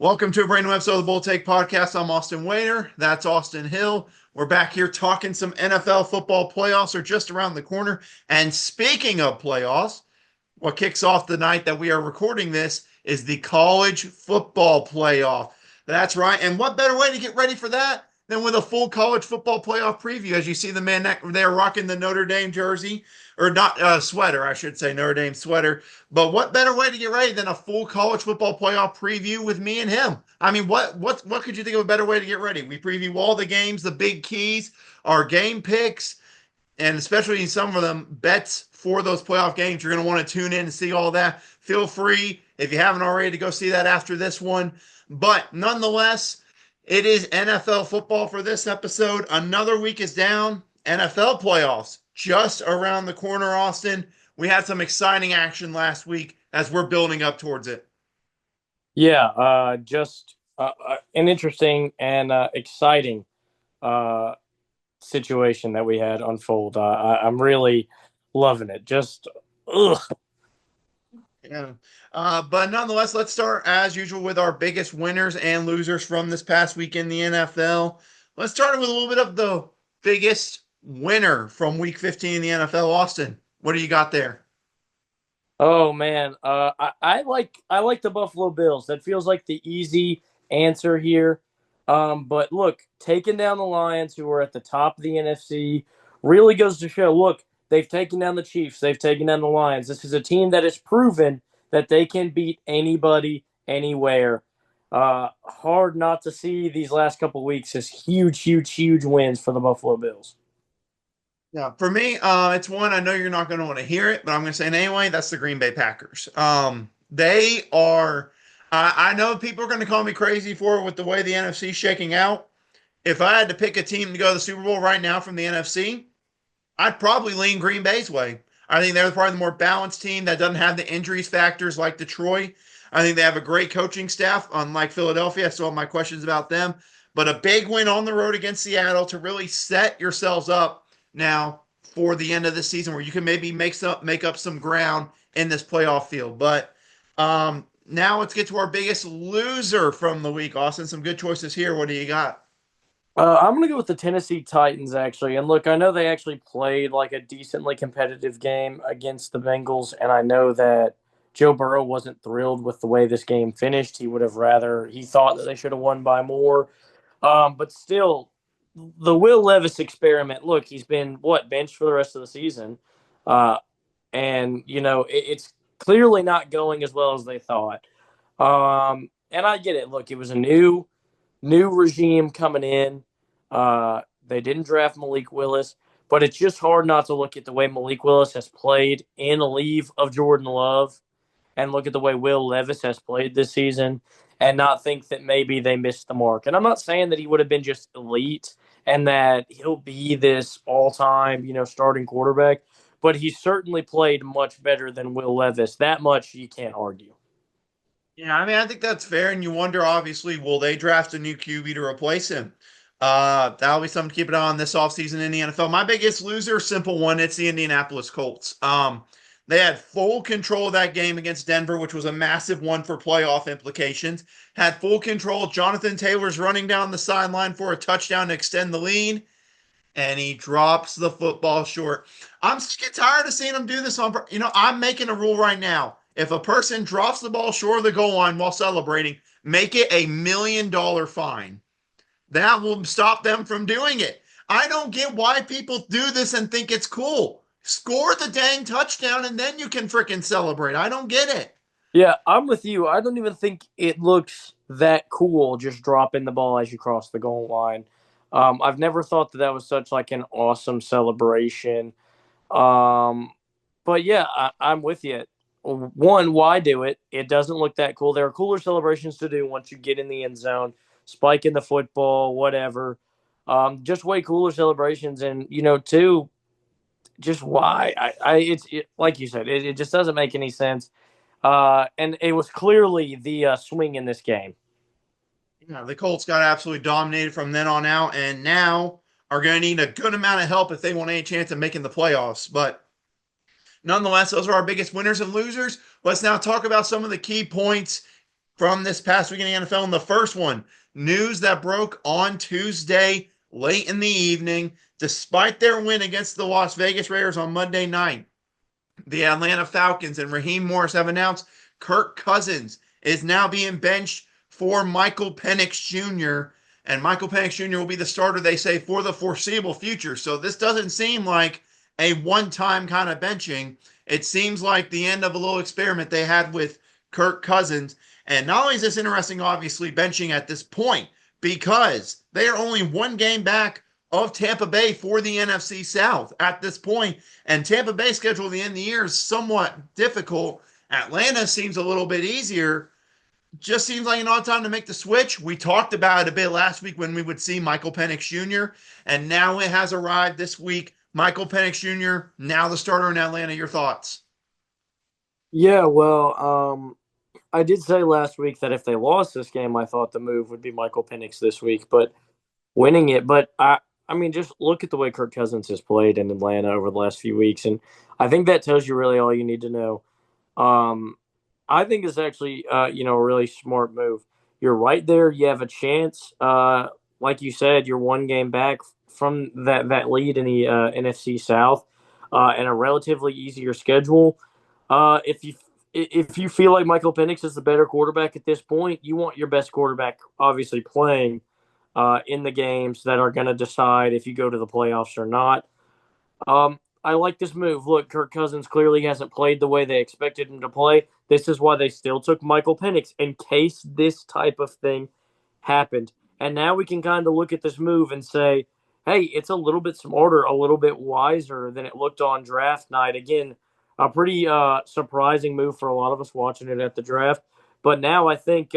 Welcome to a brand new episode of the Bull Take Podcast. I'm Austin Waiter. That's Austin Hill. We're back here talking some NFL football. Playoffs are just around the corner. And speaking of playoffs, what kicks off the night that we are recording this is the college football playoff. That's right. And what better way to get ready for that than with a full college football playoff preview? As you see the man there rocking the Notre Dame jersey, or not sweater, I should say, Notre Dame sweater. But what better way to get ready than a full college football playoff preview with me and him? I mean, what could you think of a better way to get ready? We preview all the games, the big keys, our game picks, and especially in some of them bets for those playoff games. You're going to want to tune in and see all that. Feel free, if you haven't already, to go see that after this one. But nonetheless, it is NFL football for this episode. Another week is down. NFL playoffs just around the corner, Austin. We had some exciting action last week as we're building up towards it. Yeah, just an interesting and exciting situation that we had unfold. I'm really loving it. Just, ugh. Yeah. But nonetheless, let's start as usual with our biggest winners and losers from this past week in the NFL. Let's start with a little bit of the biggest winner from week 15 in the NFL. Austin, what do you got there? Oh man, I like the Buffalo Bills. That feels like the easy answer here. But look, taking down the Lions, who are at the top of the NFC, really goes to show. Look, they've taken down the Chiefs, they've taken down the Lions. This is a team that has proven that they can beat anybody, anywhere. Hard not to see these last couple of weeks as huge, huge, huge wins for the Buffalo Bills. Yeah, for me, it's one I know you're not going to want to hear it, but I'm going to say it anyway. That's the Green Bay Packers. They are. I know people are going to call me crazy for it with the way the NFC is shaking out. If I had to pick a team to go to the Super Bowl right now from the NFC, I'd probably lean Green Bay's way. I think they're probably the more balanced team that doesn't have the injuries factors like Detroit. I think they have a great coaching staff, unlike Philadelphia. I still have my questions about them. But a big win on the road against Seattle to really set yourselves up now for the end of the season where you can maybe make up some ground in this playoff field. But now let's get to our biggest loser from the week. Austin, some good choices here. What do you got? I'm going to go with the Tennessee Titans, actually. And look, I know they actually played like a decently competitive game against the Bengals. And I know that Joe Burrow wasn't thrilled with the way this game finished. He thought that they should have won by more. But still, the Will Levis experiment, look, he's been, benched for the rest of the season. Uh, it's clearly not going as well as they thought. And I get it. Look, it was a new regime coming in. They didn't draft Malik Willis, but it's just hard not to look at the way Malik Willis has played in a leave of Jordan Love and look at the way Will Levis has played this season and not think that maybe they missed the mark. And I'm not saying that he would have been just elite and that he'll be this all-time, starting quarterback, but he certainly played much better than Will Levis. That much you can't argue. Yeah, I mean, I think that's fair. And you wonder, obviously, will they draft a new QB to replace him? That'll be something to keep an eye on this offseason in the NFL. My biggest loser, simple one, it's the Indianapolis Colts. They had full control of that game against Denver, which was a massive one for playoff implications. Had full control. Jonathan Taylor's running down the sideline for a touchdown to extend the lead, and he drops the football short. I'm just get tired of seeing him do this on. I'm making a rule right now. If a person drops the ball short of the goal line while celebrating, make it $1 million fine. That will stop them from doing it. I don't get why people do this and think it's cool. Score the dang touchdown and then you can freaking celebrate. I don't get it. Yeah, I'm with you. I don't even think it looks that cool just dropping the ball as you cross the goal line. I've never thought that was such like an awesome celebration. Um, but yeah, I'm with you. One, why do it? It doesn't look that cool. There are cooler celebrations to do once you get in the end zone, spiking the football, whatever. Just way cooler celebrations, and two, just why? Like you said, it just doesn't make any sense. And it was clearly the swing in this game. Yeah, the Colts got absolutely dominated from then on out, and now are going to need a good amount of help if they want any chance of making the playoffs. But nonetheless, those are our biggest winners and losers. Let's now talk about some of the key points from this past week in the NFL. And the first one, news that broke on Tuesday late in the evening, despite their win against the Las Vegas Raiders on Monday night. The Atlanta Falcons and Raheem Morris have announced Kirk Cousins is now being benched for Michael Penix Jr. And Michael Penix Jr. will be the starter, they say, for the foreseeable future. So this doesn't seem like a one-time kind of benching. It seems like the end of a little experiment they had with Kirk Cousins. And not only is this interesting, obviously, benching at this point, because they are only one game back of Tampa Bay for the NFC South at this point. And Tampa Bay's schedule at the end of the year is somewhat difficult. Atlanta seems a little bit easier. Just seems like an odd time to make the switch. We talked about it a bit last week when we would see Michael Penix Jr., and now it has arrived this week. Michael Penix Jr., now the starter in Atlanta. Your thoughts? Yeah, well, I did say last week that if they lost this game, I thought the move would be Michael Penix this week, but winning it. But I mean, just look at the way Kirk Cousins has played in Atlanta over the last few weeks, and I think that tells you really all you need to know. Um, I think it's actually, a really smart move. You're right there. You have a chance. Like you said, you're one game back from that lead in the NFC South, and a relatively easier schedule. If you feel like Michael Penix is the better quarterback at this point, you want your best quarterback obviously playing in the games that are going to decide if you go to the playoffs or not. I like this move. Look, Kirk Cousins clearly hasn't played the way they expected him to play. This is why they still took Michael Penix in case this type of thing happened. And now we can kind of look at this move and say, hey, it's a little bit smarter, a little bit wiser than it looked on draft night. Again, a pretty surprising move for a lot of us watching it at the draft. But now I think,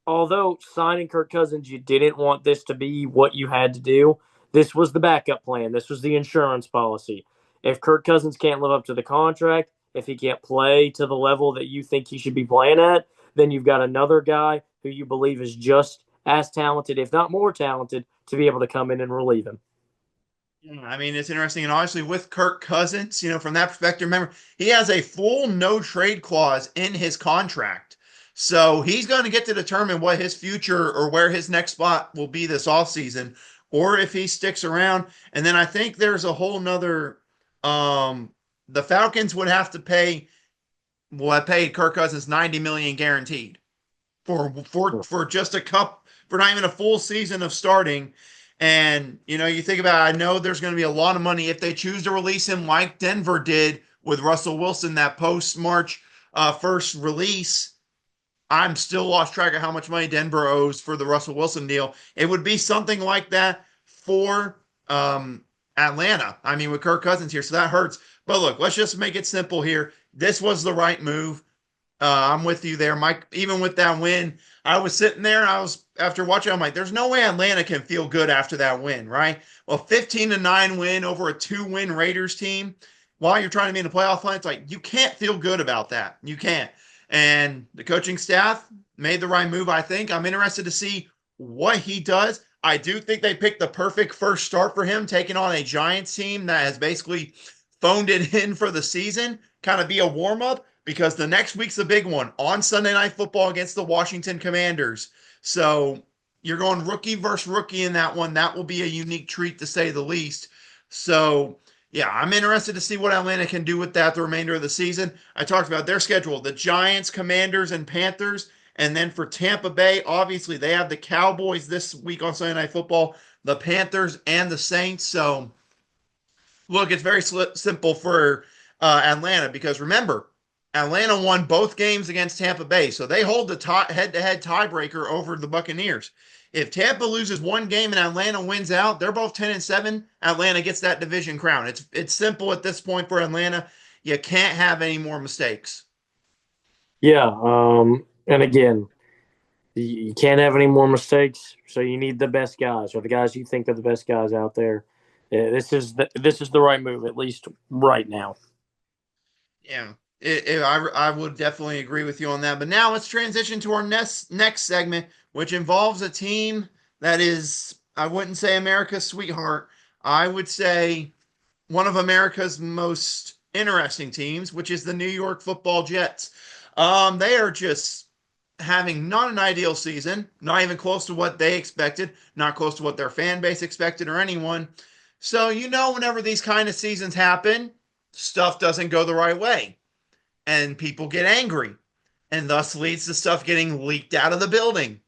although signing Kirk Cousins, you didn't want this to be what you had to do. This was the backup plan. This was the insurance policy. If Kirk Cousins can't live up to the contract, if he can't play to the level that you think he should be playing at, then you've got another guy who you believe is just as talented, if not more talented, to be able to come in and relieve him. I mean, it's interesting. And obviously, with Kirk Cousins, from that perspective, remember, he has a full no trade clause in his contract. So he's going to get to determine what his future or where his next spot will be this offseason, or if he sticks around. And then I think there's a whole nother, the Falcons would have to pay what paid Kirk Cousins 90 million guaranteed for just a cup for not even a full season of starting. And you think about it, I know there's going to be a lot of money if they choose to release him like Denver did with Russell Wilson, that post March first release. I'm still lost track of how much money Denver owes for the Russell Wilson deal. It would be something like that for Atlanta. I mean, with Kirk Cousins here, so that hurts. But look, let's just make it simple here. This was the right move. I'm with you there, Mike. Even with that win, I was sitting there and I was, after watching, I'm like, there's no way Atlanta can feel good after that win, right? Well, 15-9 win over a 2-win Raiders team while you're trying to be in the playoff hunt, it's like, you can't feel good about that. You can't. And the coaching staff made the right move, I think. I'm interested to see what he does. I do think they picked the perfect first start for him, taking on a Giants team that has basically phoned it in for the season, kind of be a warm up, because the next week's the big one on Sunday Night Football against the Washington Commanders. So you're going rookie versus rookie in that one. That will be a unique treat to say the least. So yeah, I'm interested to see what Atlanta can do with that the remainder of the season. I talked about their schedule, the Giants, Commanders, and Panthers. And then for Tampa Bay, obviously they have the Cowboys this week on Sunday Night Football, the Panthers, and the Saints. So look, it's very simple for Atlanta, because remember, Atlanta won both games against Tampa Bay, so they hold the head-to-head tiebreaker over the Buccaneers. If Tampa loses one game and Atlanta wins out, they're both 10-7. Atlanta gets that division crown. It's simple at this point for Atlanta. You can't have any more mistakes. Yeah, and again, you can't have any more mistakes. So you need the best guys, or the guys you think are the best guys out there. Yeah, this is the right move, at least right now. Yeah, I would definitely agree with you on that. But now let's transition to our next segment, which involves a team that is, I wouldn't say America's sweetheart. I would say one of America's most interesting teams, which is the New York Football Jets. They are just having not an ideal season, not even close to what they expected, not close to what their fan base expected or anyone. So, whenever these kind of seasons happen, stuff doesn't go the right way and people get angry and thus leads to stuff getting leaked out of the building.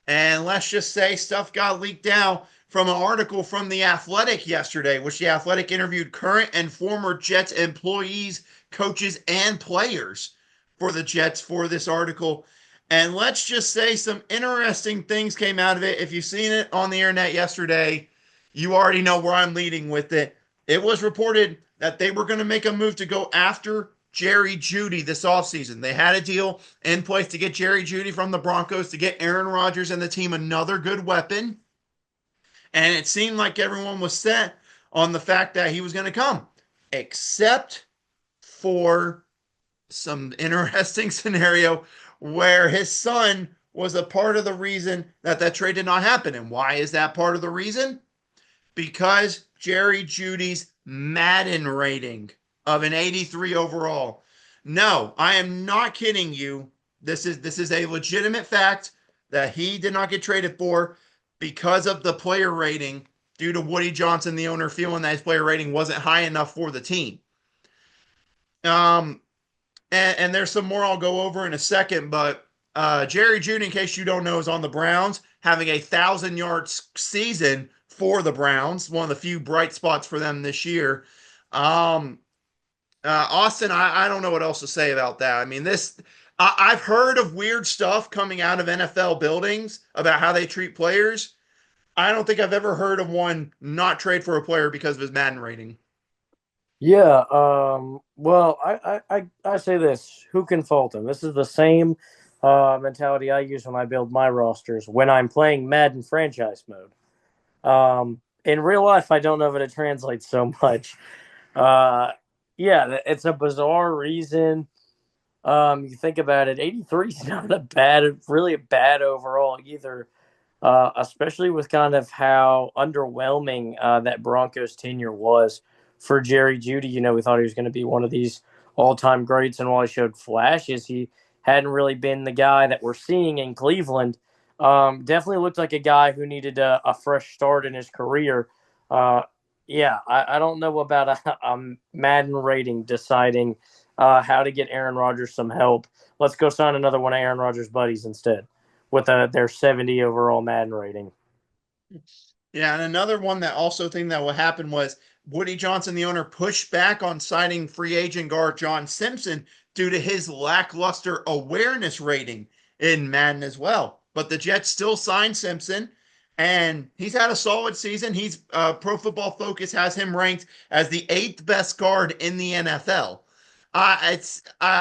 And let's just say stuff got leaked out from an article from The Athletic yesterday, which The Athletic interviewed current and former Jets employees, coaches, and players for the Jets for this article. And let's just say some interesting things came out of it. If you've seen it on the internet yesterday, you already know where I'm leading with it. It was reported that they were going to make a move to go after Jerry Jeudy this offseason. They had a deal in place to get Jerry Jeudy from the Broncos to get Aaron Rodgers and the team another good weapon. And it seemed like everyone was set on the fact that he was going to come, except for some interesting scenario where his son was a part of the reason that that trade did not happen. And why is that part of the reason? Because Jerry Jeudy's Madden rating of an 83 overall. No, I am not kidding you. This is a legitimate fact that he did not get traded for because of the player rating due to Woody Johnson, the owner, feeling that his player rating wasn't high enough for the team. Um, and there's some more I'll go over in a second, but Jerry Jeudy, in case you don't know, is on the Browns, having a 1,000-yard season for the Browns, one of the few bright spots for them this year. Austin, I don't know what else to say about that. I mean, I've heard of weird stuff coming out of NFL buildings about how they treat players. I don't think I've ever heard of one not trade for a player because of his Madden rating. Yeah. Well, I say this: who can fault him? This is the same mentality I use when I build my rosters when I'm playing Madden franchise mode. In real life, I don't know if it translates so much. Uh, yeah, it's a bizarre reason. You think about it, 83 is not really a bad overall either. Especially with kind of how underwhelming that Broncos tenure was for Jerry Jeudy. We thought he was going to be one of these all-time greats, and while he showed flashes, he hadn't really been the guy that we're seeing in Cleveland. Definitely looked like a guy who needed a fresh start in his career. Uh, yeah, I don't know about a Madden rating deciding how to get Aaron Rodgers some help. Let's go sign another one of Aaron Rodgers' buddies instead with their 70 overall Madden rating. Yeah, and another one that also think that will happen was Woody Johnson, the owner, pushed back on signing free agent guard John Simpson due to his lackluster awareness rating in Madden as well. But the Jets still signed Simpson, and he's had a solid season. He's Pro Football Focus has him ranked as the eighth best guard in the NFL. I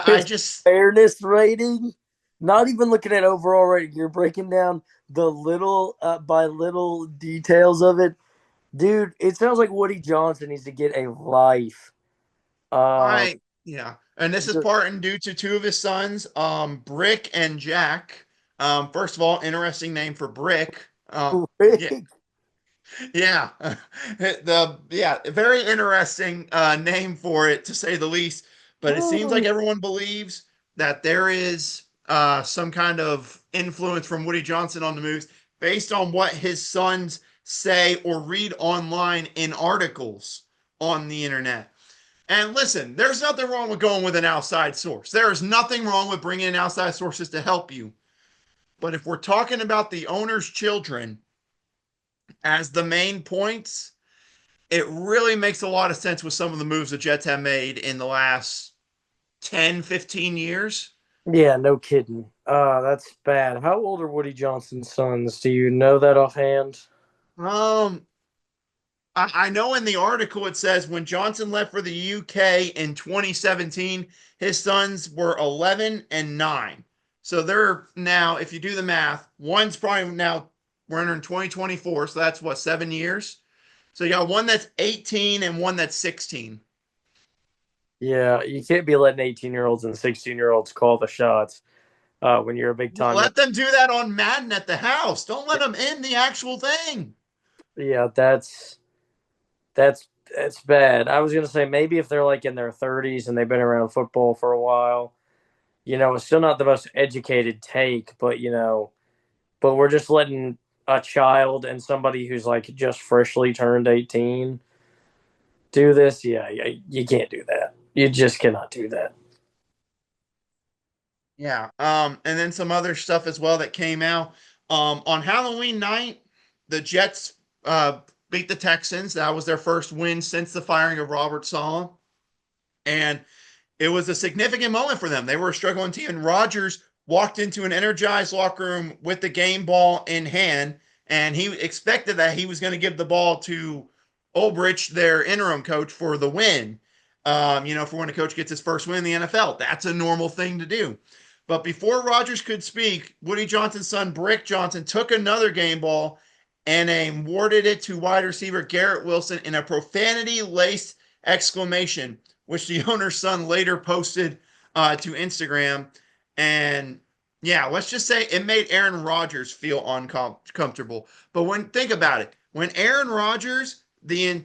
His just fairness rating, not even looking at overall rating, you're breaking down the little by little details of it. Dude, it sounds like Woody Johnson needs to get a life. Um, I yeah, and this is part and due to two of his sons, Brick and Jack. First of all, interesting name for Brick. Yeah, yeah, very interesting name for it to say the least. But it seems like everyone believes that there is some kind of influence from Woody Johnson on the moves based on what his sons say or read online in articles on the internet. And listen, there's nothing wrong with going with an outside source. There is nothing wrong with bringing in outside sources to help you. But if we're talking about the owner's children as the main points, it really makes a lot of sense with some of the moves the Jets have made in the last 10, 15 years. yeah, no kidding. That's bad. How old are Woody Johnson's sons? Do you know that offhand? Um, I know in the article it says when Johnson left for the UK in 2017, his sons were 11 and 9. So they're now, if you do the math, one's probably now, we're entering 2024. So that's what, 7 years? So you got one that's 18 and one that's 16. Yeah, you can't be letting 18-year-olds and 16-year-olds call the shots when you're a big time. Let them do that on Madden at the house. Don't let them in the actual thing. Yeah, that's bad. I was gonna say maybe if they're like in their 30s and they've been around football for a while, It's still not the most educated take, but we're just letting a child and somebody who's like just freshly turned 18 do this. Yeah, you can't do that. You just cannot do that. Yeah. And then some other stuff as well that came out. On Halloween night, the Jets beat the Texans. That was their first win since the firing of Robert Saleh. And it was a significant moment for them. They were a struggling team, and Rodgers walked into an energized locker room with the game ball in hand, and he expected that he was going to give the ball to Olbrich, their interim coach, for the win. For when a coach gets his first win in the NFL, that's a normal thing to do. But before Rodgers could speak, Woody Johnson's son, Brick Johnson, took another game ball and awarded it to wide receiver Garrett Wilson in a profanity laced exclamation, which the owner's son later posted to Instagram. And yeah, let's just say it made Aaron Rodgers feel uncomfortable. But think about it, when Aaron Rodgers, the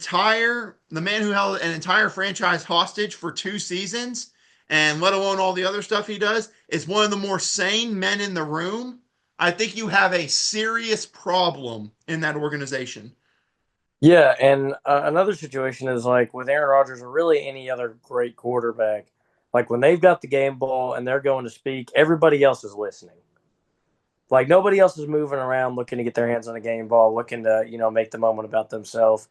man who held an entire franchise hostage for 2 seasons, and let alone all the other stuff he does, is one of the more sane men in the room, I think you have a serious problem in that organization. Yeah, and another situation is like with Aaron Rodgers or really any other great quarterback, like when they've got the game ball and they're going to speak, everybody else is listening. Like nobody else is moving around looking to get their hands on a game ball, looking to, make the moment about themselves.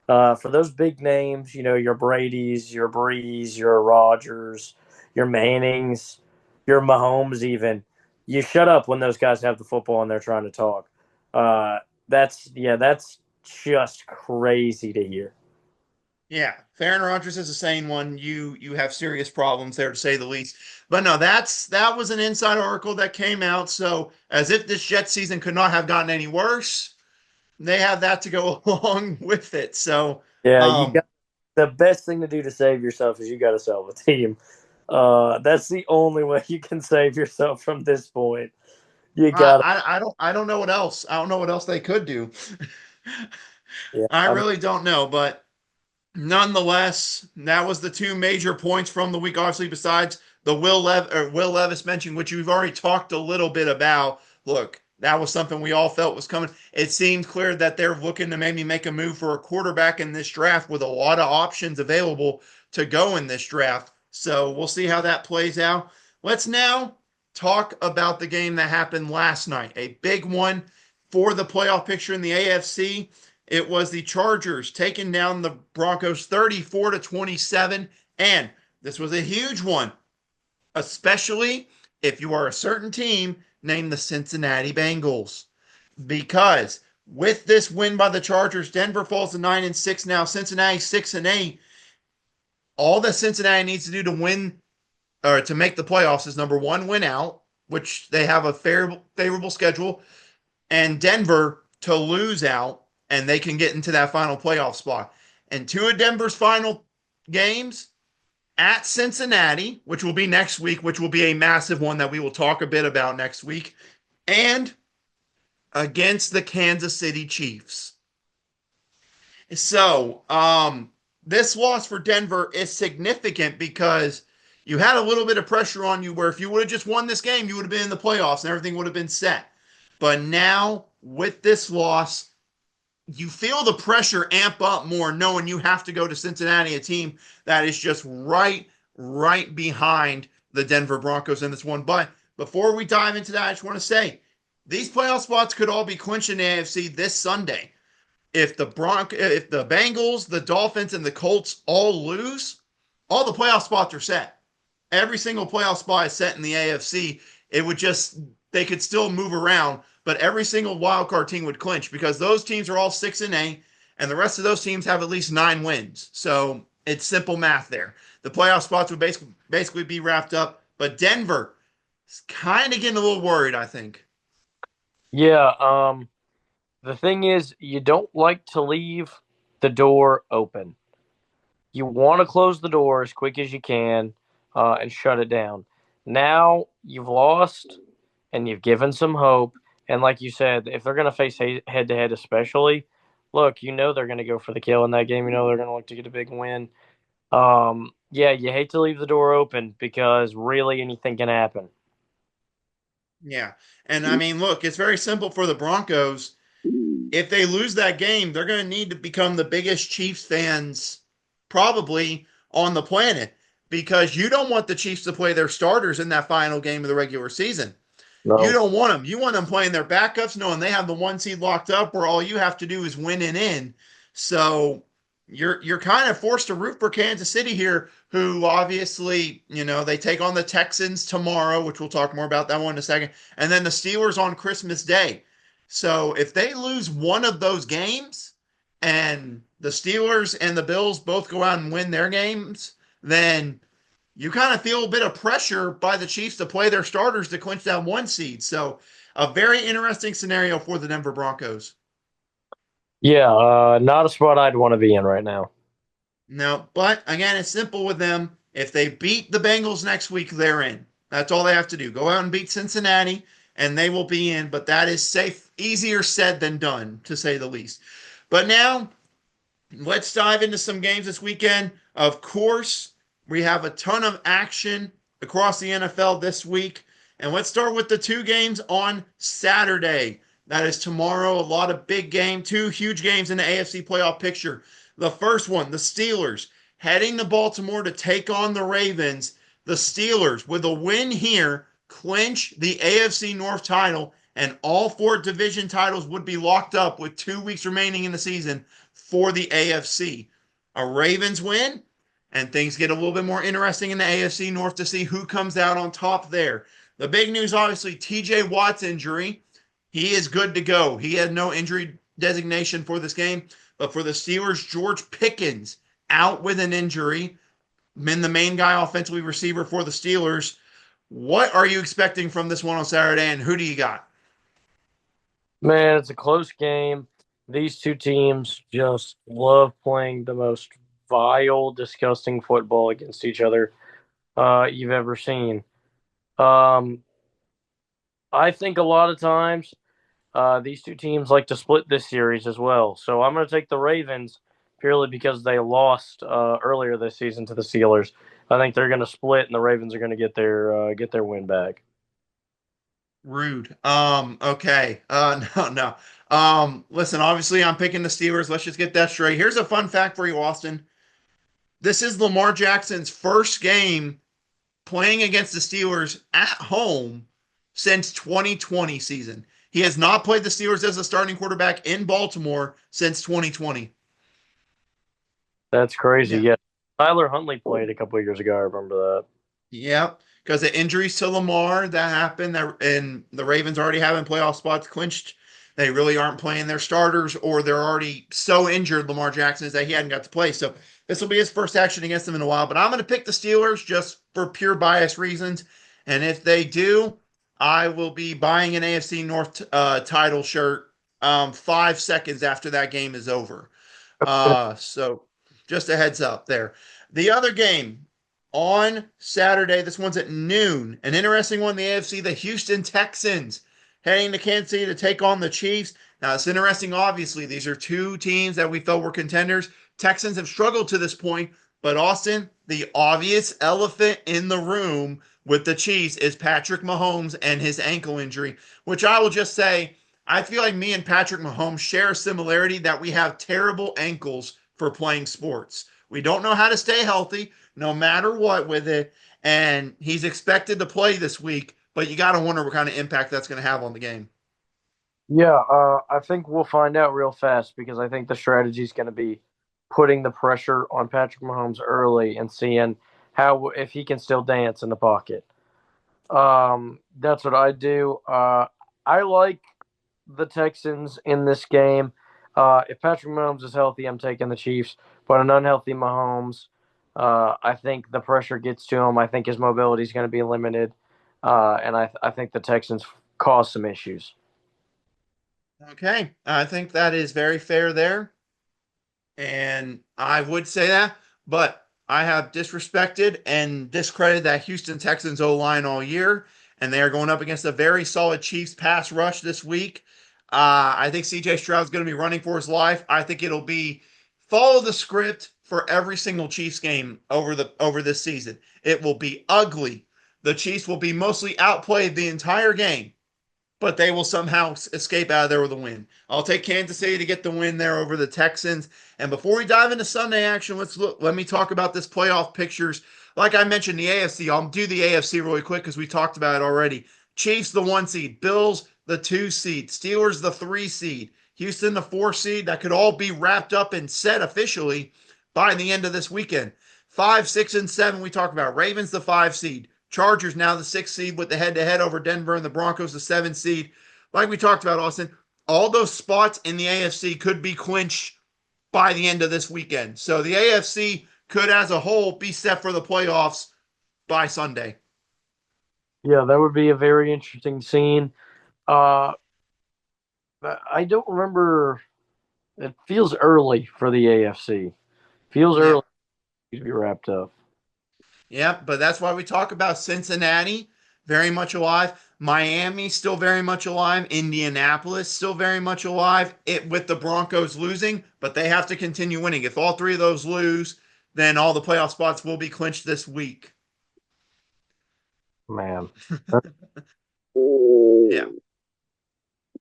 For those big names, your Brady's, your Brees, your Rodgers, your Mannings, your Mahomes, even, you shut up when those guys have the football and they're trying to talk. Uh, that's just crazy to hear. Yeah, Aaron Rodgers is a sane one. You have serious problems there to say the least. But no, that was an inside article that came out. So as if this Jet season could not have gotten any worse, they have that to go along with it. So Yeah, you um got the best thing to do to save yourself is you got to sell the team. That's the only way you can save yourself from this point. You got to, I don't know what else. I don't know what else they could do. yeah. I really don't know, but nonetheless, that was the two major points from the week. Obviously, besides the Will Levis mention, which we've already talked a little bit about. Look, that was something we all felt was coming. It seemed clear that they're looking to maybe make a move for a quarterback in this draft with a lot of options available to go in this draft. So we'll see how that plays out. Let's now talk about the game that happened last night, a big one for the playoff picture in the AFC. It was the Chargers taking down the Broncos 34-27. And this was a huge one, especially if you are a certain team named the Cincinnati Bengals. Because with this win by the Chargers, Denver falls to 9-6 now. Cincinnati 6-8. All that Cincinnati needs to do to win or to make the playoffs is number one, win out, which they have a favorable schedule, and Denver to lose out, and they can get into that final playoff spot. And two of Denver's final games at Cincinnati, which will be next week, which will be a massive one that we will talk a bit about next week, and against the Kansas City Chiefs. So, this loss for Denver is significant because you had a little bit of pressure on you where if you would have just won this game, you would have been in the playoffs and everything would have been set. But now with this loss, you feel the pressure amp up more knowing you have to go to Cincinnati, a team that is just right behind the Denver Broncos in this one. But before we dive into that, I just want to say these playoff spots could all be clinched in the AFC this Sunday. If the Bengals, the Dolphins, and the Colts all lose, all the playoff spots are set. Every single playoff spot is set in the AFC. It would just they could still move around, but every single wild card team would clinch because those teams are all 6-8, and the rest of those teams have at least 9 wins. So it's simple math there. The playoff spots would basically be wrapped up, but Denver is kind of getting a little worried, I think. Yeah. The thing is, you don't like to leave the door open. You want to close the door as quick as you can and shut it down. Now you've lost and you've given some hope. And like you said, if they're going to face head to head, especially, look, they're going to go for the kill in that game. They're going to look to get a big win. Yeah, you hate to leave the door open because really anything can happen. Yeah. And I mean, look, it's very simple for the Broncos. If they lose that game, they're going to need to become the biggest Chiefs fans probably on the planet because you don't want the Chiefs to play their starters in that final game of the regular season. You No. don't want them. You want them playing their backups, knowing they have the one seed locked up, where all you have to do is win and in. So you're kind of forced to root for Kansas City here, who obviously they take on the Texans tomorrow, which we'll talk more about that one in a second, and then the Steelers on Christmas Day. So if they lose one of those games, and the Steelers and the Bills both go out and win their games, then you kind of feel a bit of pressure by the Chiefs to play their starters to clinch that one seed. So, a very interesting scenario for the Denver Broncos. Yeah, not a spot I'd want to be in right now. No, but again, it's simple with them. If they beat the Bengals next week, they're in. That's all they have to do. Go out and beat Cincinnati, and they will be in. But that is safe, easier said than done, to say the least. But now let's dive into some games this weekend. Of course, we have a ton of action across the NFL this week. And let's start with the two games on Saturday. That is tomorrow. A lot of big game, two huge games in the AFC playoff picture. The first one, the Steelers heading to Baltimore to take on the Ravens. The Steelers, with a win here, clinch the AFC North title, and all four division titles would be locked up with 2 weeks remaining in the season for the AFC. A Ravens win, and things get a little bit more interesting in the AFC North to see who comes out on top there. The big news, obviously, TJ Watt's injury. He is good to go. He had no injury designation for this game, but for the Steelers, George Pickens out with an injury. Been the main guy offensively receiver for the Steelers. What are you expecting from this one on Saturday, and who do you got? Man, it's a close game. These two teams just love playing the most vile, disgusting football against each other you've ever seen. Um, I think a lot of times these two teams like to split this series as well. So I'm going to take the Ravens purely because they lost earlier this season to the Steelers. I think they're going to split, and the Ravens are going to get their win back. Rude. Okay. No, no. Listen, obviously I'm picking the Steelers. Let's just get that straight. Here's a fun fact for you, Austin. This is Lamar Jackson's first game playing against the Steelers at home since 2020 season. He has not played the Steelers as a starting quarterback in Baltimore since 2020. That's crazy. Yeah. Yeah, Tyler Huntley played a couple of years ago. I remember that. Yep. Because the injuries to Lamar that happened, and the Ravens already having playoff spots clinched. They really aren't playing their starters, or they're already so injured, Lamar Jackson, is that he hadn't got to play. So this will be his first action against them in a while. But I'm going to pick the Steelers just for pure bias reasons. And if they do, I will be buying an AFC North title shirt 5 seconds after that game is over. So just a heads up there. The other game on Saturday, this one's at noon. An interesting one, the AFC, the Houston Texans heading to Kansas City to take on the Chiefs. Now, it's interesting, obviously. These are two teams that we felt were contenders. Texans have struggled to this point, but Austin, the obvious elephant in the room with the Chiefs is Patrick Mahomes and his ankle injury, which I will just say, I feel like me and Patrick Mahomes share a similarity that we have terrible ankles for playing sports. We don't know how to stay healthy no matter what with it. And he's expected to play this week, but you got to wonder what kind of impact that's going to have on the game. Yeah, I think we'll find out real fast because I think the strategy is going to be putting the pressure on Patrick Mahomes early and seeing how if he can still dance in the pocket. That's what I do. I like the Texans in this game. If Patrick Mahomes is healthy, I'm taking the Chiefs. But an unhealthy Mahomes, I think the pressure gets to him. I think his mobility is going to be limited, and I think the Texans cause some issues. Okay. I think that is very fair there. And I would say that, but I have disrespected and discredited that Houston Texans O line all year, and they are going up against a very solid Chiefs pass rush this week. I think CJ Stroud's going to be running for his life. I think it'll be follow the script, for every single Chiefs game over this season. It will be ugly. The Chiefs will be mostly outplayed the entire game, but they will somehow escape out of there with a win. I'll take Kansas City to get the win there over the Texans. And before we dive into Sunday action, let me talk about this playoff pictures. Like I mentioned, the AFC. I'll do the AFC really quick because we talked about it already. Chiefs the 1 seed, Bills the 2 seed, Steelers the 3 seed, Houston the 4 seed. That could all be wrapped up and set officially by the end of this weekend. 5, 6, and 7 we talked about. Ravens the 5 seed. Chargers now the 6th seed with the head-to-head over Denver, and the Broncos the 7th seed. Like we talked about, Austin, all those spots in the AFC could be clinched by the end of this weekend. So the AFC could, as a whole, be set for the playoffs by Sunday. Yeah, that would be a very interesting scene. Uh, I don't remember. It feels early for the AFC. Feels Yeah. early to be wrapped up. Yeah, but that's why we talk about Cincinnati, very much alive. Miami, still very much alive. Indianapolis, still very much alive. It with the Broncos losing, but they have to continue winning. If all three of those lose, then all the playoff spots will be clinched this week. Man. Yeah.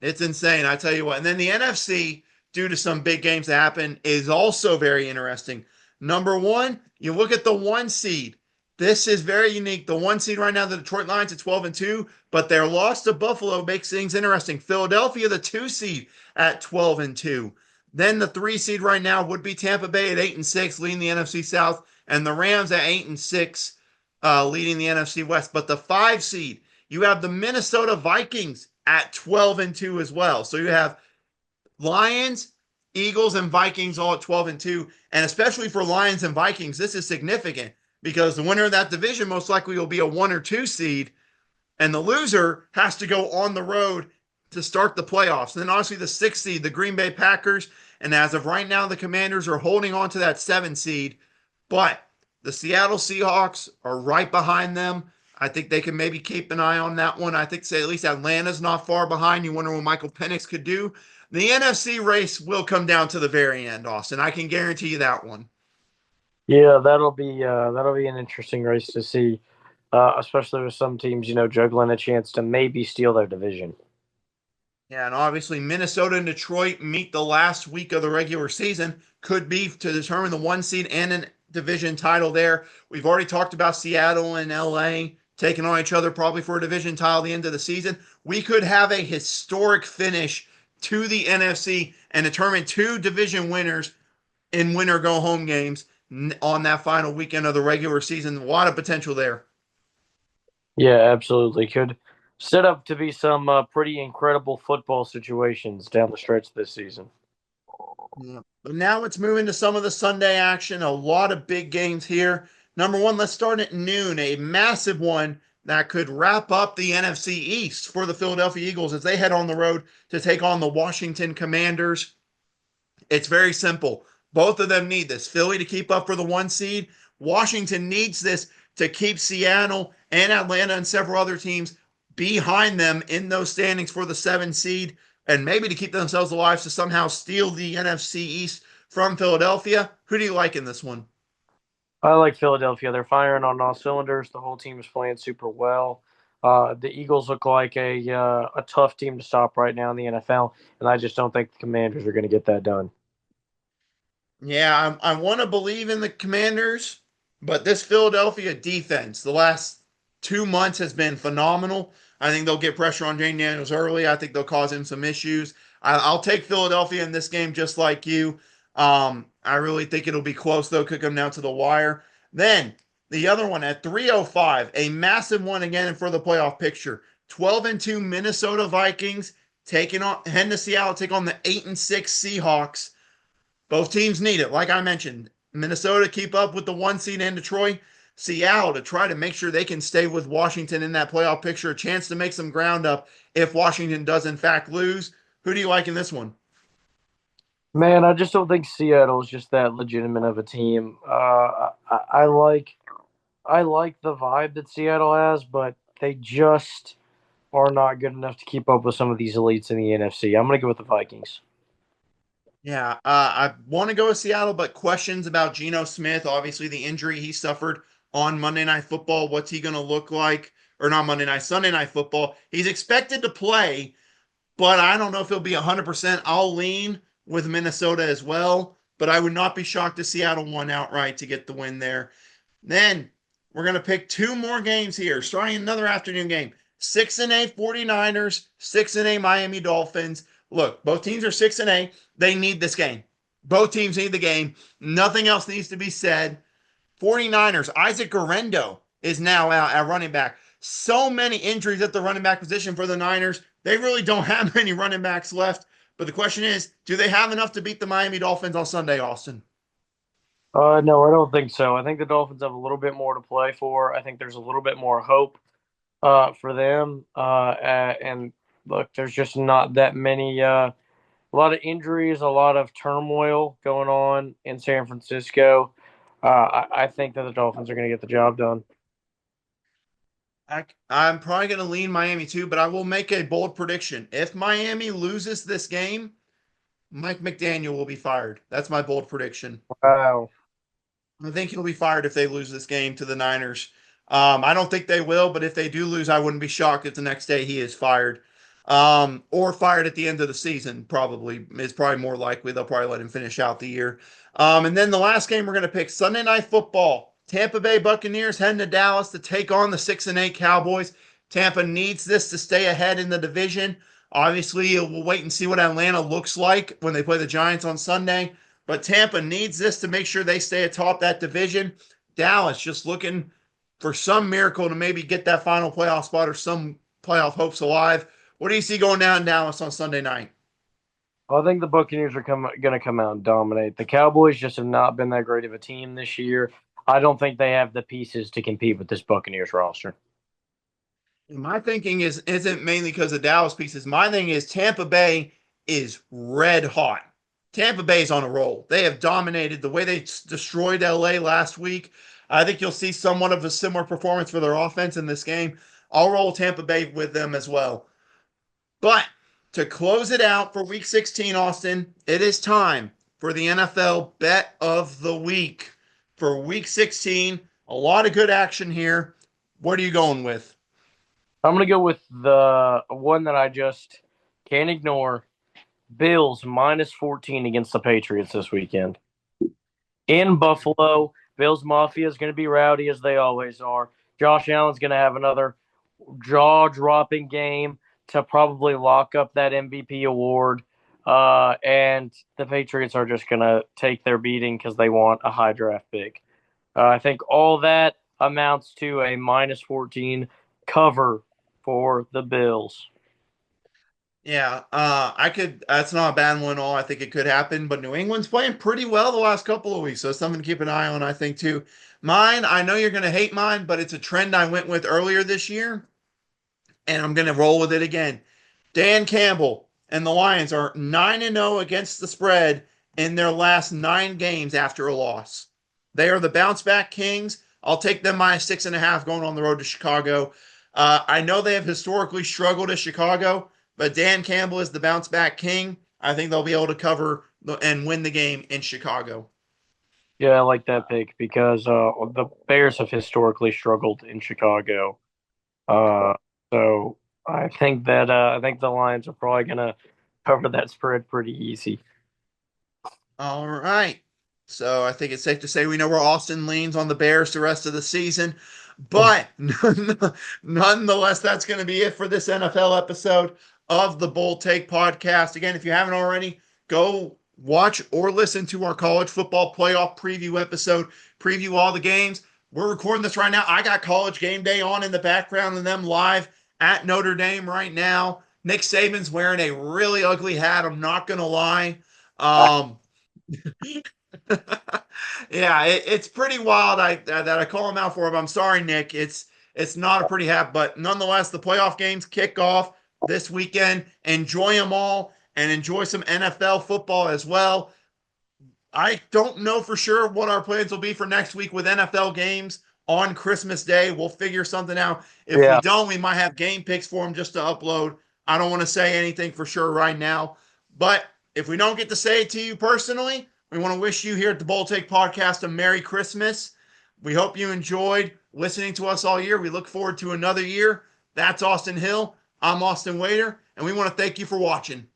It's insane, I tell you what. And then the NFC, due to some big games that happen, is also very interesting. Number one, you look at the 1 seed. This is very unique. The 1 seed right now, the Detroit Lions at 12-2, but their loss to Buffalo makes things interesting. Philadelphia, the 2 seed at 12-2. Then the 3 seed right now would be Tampa Bay at 8-6, leading the NFC South, and the Rams at 8-6, leading the NFC West. But the 5 seed, you have the Minnesota Vikings at 12-2 as well. So you have Lions, Eagles, and Vikings all at 12-2. And especially for Lions and Vikings, this is significant because the winner of that division most likely will be a 1 or 2 seed, and the loser has to go on the road to start the playoffs. And then obviously the 6th seed, the Green Bay Packers, and as of right now, the Commanders are holding on to that 7 seed, but the Seattle Seahawks are right behind them. I think they can maybe keep an eye on that one. I think say at least Atlanta's not far behind. You wonder what Michael Penix could do. The NFC race will come down to the very end, Austin. I can guarantee you that one. Yeah, that'll be an interesting race to see, especially with some teams, juggling a chance to maybe steal their division. Yeah, and obviously Minnesota and Detroit meet the last week of the regular season. Could be to determine the 1 seed and a division title there. We've already talked about Seattle and LA taking on each other probably for a division title at the end of the season. We could have a historic finish to the NFC and determine 2 division winners in winner go home games on that final weekend of the regular season. A lot of potential there. Yeah, absolutely. Could set up to be some pretty incredible football situations down the stretch this season. Yeah. But now let's move into some of the Sunday action. A lot of big games here. Number one, let's start at noon. A massive one that could wrap up the NFC East for the Philadelphia Eagles as they head on the road to take on the Washington Commanders. It's very simple. Both of them need this. Philly to keep up for the 1 seed. Washington needs this to keep Seattle and Atlanta and several other teams behind them in those standings for the 7 seed, and maybe to keep themselves alive to somehow steal the NFC East from Philadelphia. Who do you like in this one? I like Philadelphia. They're firing on all cylinders. The whole team is playing super well. The Eagles look like a tough team to stop right now in the NFL, and I just don't think the Commanders are going to get that done. Yeah, I want to believe in the Commanders, but this Philadelphia defense, the last 2 months has been phenomenal. I think they'll get pressure on Jane Daniels early. I think they'll cause him some issues. I'll take Philadelphia in this game just like you. I really think it'll be close, though. Could come down to the wire. Then the other one at 3:05, a massive one again for the playoff picture. 12-2 Minnesota Vikings taking on heading to Seattle, take on the 8-6 Seahawks. Both teams need it. Like I mentioned, Minnesota keep up with the 1 seed in Detroit. Seattle to try to make sure they can stay with Washington in that playoff picture, a chance to make some ground up if Washington does in fact lose. Who do you like in this one? Man, I just don't think Seattle is just that legitimate of a team. I like the vibe that Seattle has, but they just are not good enough to keep up with some of these elites in the NFC. I'm going to go with the Vikings. Yeah, I want to go with Seattle, but questions about Geno Smith. Obviously, the injury he suffered on Monday Night Football. What's he going to look like? Or not Monday night, Sunday Night Football. He's expected to play, but I don't know if he'll be 100%. I'll lean with Minnesota as well, but I would not be shocked if Seattle won outright to get the win there. Then we're going to pick two more games here, starting another afternoon game. 6-8 49ers, 6-8 Miami Dolphins. Look, both teams are 6-8. They need this game. Both teams need the game. Nothing else needs to be said. 49ers, Isaac Guerrero is now out at running back. So many injuries at the running back position for the Niners. They really don't have many running backs left. But the question is, do they have enough to beat the Miami Dolphins on Sunday, Austin? No, I don't think so. I think the Dolphins have a little bit more to play for. I think there's a little bit more hope for them. And look, there's just not that many. A lot of injuries, a lot of turmoil going on in San Francisco. I think that the Dolphins are going to get the job done. I'm probably going to lean Miami too, but I will make a bold prediction. If Miami loses this game, Mike McDaniel will be fired. That's my bold prediction. Wow. I think he'll be fired if they lose this game to the Niners. I don't think they will, but if they do lose, I wouldn't be shocked if the next day he is fired. Or fired at the end of the season, probably is probably more likely. They'll probably let him finish out the year. And then the last game we're going to pick Sunday Night Football. Tampa Bay Buccaneers heading to Dallas to take on the 6-8 Cowboys. Tampa needs this to stay ahead in the division. Obviously, we'll wait and see what Atlanta looks like when they play the Giants on Sunday. But Tampa needs this to make sure they stay atop that division. Dallas just looking for some miracle to maybe get that final playoff spot or some playoff hopes alive. What do you see going down in Dallas on Sunday night? Well, I think the Buccaneers are going to come out and dominate. The Cowboys just have not been that great of a team this year. I don't think they have the pieces to compete with this Buccaneers roster. My thinking isn't mainly because of Dallas pieces. My thing is Tampa Bay is red hot. Tampa Bay is on a roll. They have dominated the way they destroyed LA last week. I think you'll see somewhat of a similar performance for their offense in this game. I'll roll Tampa Bay with them as well. But to close it out for week 16, Austin, it is time for the NFL bet of the week. For week 16, a lot of good action here. What are you going with? I'm going to go with the one that I just can't ignore. Bills minus 14 against the Patriots this weekend. In Buffalo, Bills Mafia is going to be rowdy as they always are. Josh Allen's going to have another jaw-dropping game to probably lock up that MVP award. And the Patriots are just going to take their beating because they want a high draft pick. I think all that amounts to a minus 14 cover for the Bills. Yeah, I could. That's not a bad one at all. I think it could happen, but New England's playing pretty well the last couple of weeks, so it's something to keep an eye on. I think too. Mine, I know you're going to hate mine, but it's a trend I went with earlier this year, and I'm going to roll with it again. Dan Campbell and the Lions are 9-0 against the spread in their last 9 games after a loss. They are the bounce back kings. I'll take them minus 6.5 going on the road to Chicago. I know they have historically struggled at Chicago, but Dan Campbell is the bounce back king. I think they'll be able to cover and win the game in Chicago. Yeah, I like that pick because the Bears have historically struggled in Chicago. Uh, so I think the Lions are probably gonna cover that spread pretty easy. All right. So I think it's safe to say we know where Austin leans on the Bears the rest of the season. But nonetheless, that's going to be it for this NFL episode of the Bold Take podcast. Again, if you haven't already, go watch or listen to our college football playoff preview episode, preview all the games. We're recording this right now. I got College Game Day on in the background and them live at Notre Dame right now. Nick Saban's wearing a really ugly hat. I'm not going to lie. Um, yeah, it's pretty wild. That I call him out for him. I'm sorry, Nick. It's not a pretty hat, but nonetheless, the playoff games kick off this weekend. Enjoy them all and enjoy some NFL football as well. I don't know for sure what our plans will be for next week with NFL games on Christmas Day. We'll figure something out. If we Yeah, don't, we might have game picks for them just to upload. I don't want to say anything for sure right now, but If we don't get to say it to you personally, we want to wish you here at the Bold Take Podcast a Merry Christmas. We hope you enjoyed listening to us all year. We look forward to another year. That's Austin Hill. I'm Austin Wader, and we want to thank you for watching.